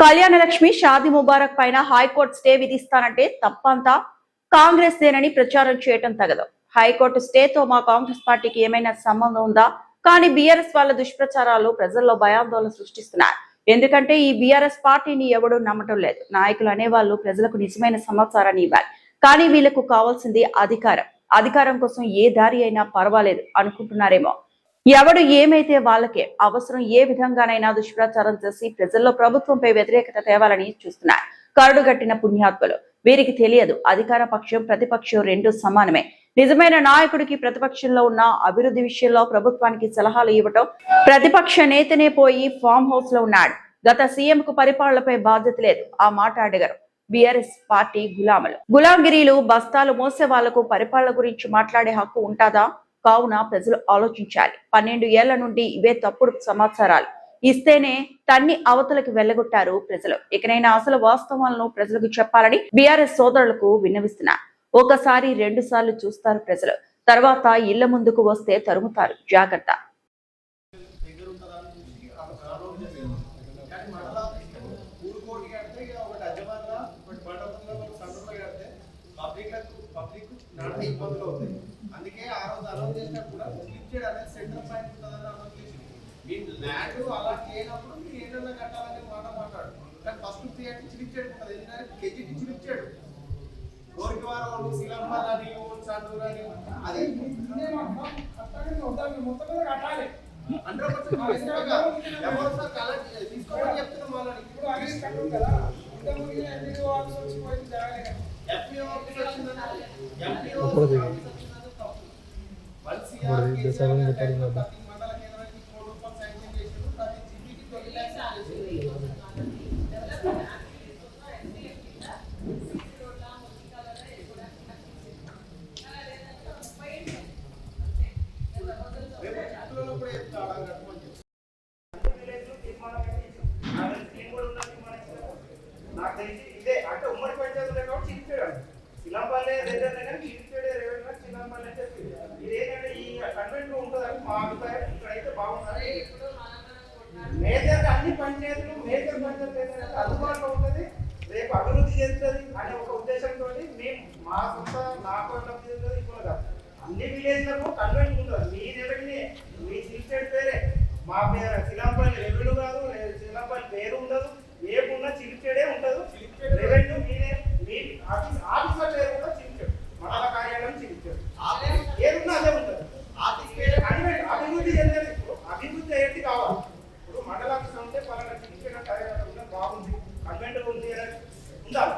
కళ్యాణలక్ష్మి షాదీ ముబారక్ పైన high court stay విధిస్తానంటే తప్పంతా కాంగ్రెస్ దేనని ప్రచారం చేయటం తగదు. హైకోర్టు స్టేతో మా కాంగ్రెస్ పార్టీకి ఏమైనా సంబంధం ఉందా? కానీ బీఆర్ఎస్ వాళ్ళ దుష్ప్రచారాలు ప్రజల్లో భయాందోళన సృష్టిస్తున్నాయి. ఎందుకంటే ఈ బీఆర్ఎస్ పార్టీని ఎవడూ నమ్మటం లేదు. నాయకులు అనేవాళ్ళు ప్రజలకు నిజమైన సమాచారాన్ని ఇవ్వాలి. కానీ వీళ్లకు కావాల్సింది అధికారం. అధికారం కోసం ఏ దారి అయినా పర్వాలేదు అనుకుంటున్నారేమో. ఎవడు ఏమైతే వాళ్ళకే అవసరం. ఏ విధంగానైనా దుష్ప్రచారం చేసి ప్రజల్లో ప్రభుత్వంపై వ్యతిరేకత తేవాలని చూస్తున్నారు కరడుగట్టిన పుణ్యాత్మలు. వీరికి తెలియదు అధికార పక్షం ప్రతిపక్షం రెండు సమానమే. నిజమైన నాయకుడికి ప్రతిపక్షంలో ఉన్న అభివృద్ధి విషయంలో ప్రభుత్వానికి సలహాలు ఇవ్వటం. ప్రతిపక్ష నేతనే పోయి ఫామ్ హౌస్ లో ఉన్నాడు. గత సీఎం కు పరిపాలనపై బాధ్యత లేదు. ఆ మాట అడగరు బీఆర్ఎస్ పార్టీ గులాములు. గులాంగిరీలు బస్తాలు మోసే వాళ్లకు పరిపాలన గురించి మాట్లాడే హక్కు ఉంటుందా? కావున ప్రజలు ఆలోచించాలి. 12 ఏళ్ల నుండి ఇవే తప్పుడు సమాచారాలు ఇస్తేనే తన్ని అవతలకు వెళ్లగొట్టారు ప్రజలు. ఇకనైనా అసలు వాస్తవాలను ప్రజలకు చెప్పాలని బీఆర్ఎస్ సోదరులకు విన్నవిస్తున్నారు. ఒకసారి 2 సార్లు చూస్తారు ప్రజలు, తర్వాత ఇళ్ల ముందుకు వస్తే తరుముతారు. జాగ్రత్త. అందుకే ఆ రోజు అలౌ చేసినప్పుడు కూడా లిమిటెడ్ అనేది సెంటర్ పాయింట్ ఉంటుందని ఆలోచించి మీ ల్యాండ్ అలా చేయనప్పుడు మీరు ఏంటన్నా కట్టాలని మాట్లాడు. కానీ ఫస్ట్ థియేటర్ లిమిటెడ్ ఉంటుంది. ఎందుకంటే కేజీ నుంచి లిమిటెడ్ గోరికవారం శిలంబాలని చాందూరని అది మొత్తం మీద కట్టాలి. 100% ఎవరు కలెక్ట్ తీసుకోమని చెప్తున్నాం. వాళ్ళని ఇప్పుడు అదే కట్టం కదా. ఇంతకుముందు ఎంపీఓ ఆఫీస్ వచ్చి పోయింది జరగలేదు. ఎంపీఓ ఆఫీస్ వచ్చిందని ఎంపీఓ నాకు తెలిసి ఇదే అంటే ఉమ్మడి పంచాయతీ కాబట్టి చిలిపాడు శిలంపల్లె శిలంపల్లె ఇదేంటంటే ఈ కన్వెంట్ లో ఉంటుందని మా అభిప్రాయం. ఇక్కడైతే బాగుంటుంది. మేజర్ అన్ని పంచాయతీలు మేజర్ పంచాయతీ అందుబాటులో ఉంటుంది, రేపు అభివృద్ధి చేస్తుంది అనే ఒక ఉద్దేశంతో మేము మా సొంత నాకు అభివృద్ధి చేస్తుంది. ఇప్పుడు కాదు అన్ని విలేజ్లకు కన్వెంట్ ఉంటుంది. మీ రెవెన్యూ మీ చిలిపేడు పేరే మా పేరు శిలంపల్లి రెవెన్యూ కాదు. శిలంపల్లి పేరు ఉండదు, ఏమున్నా చిలిపేడే ఉంటుంది. రెవెన్యూ మీరే మీ ఆఫీసర్ పేరు కూడా చిలిపాడు. మండల కార్యాలయం చిలిపాడు. ఏదున్నా అదే ఉంటుంది. అభివృద్ధి చెందేది. ఇప్పుడు అభివృద్ధి అయ్యేది కావాలి. ఇప్పుడు మండల ఆఫీస్ ఉంటే పలానా చిలిపేట కార్యాలయం బాగుంది, కన్వెంట్ ఉంది ఉండాలి.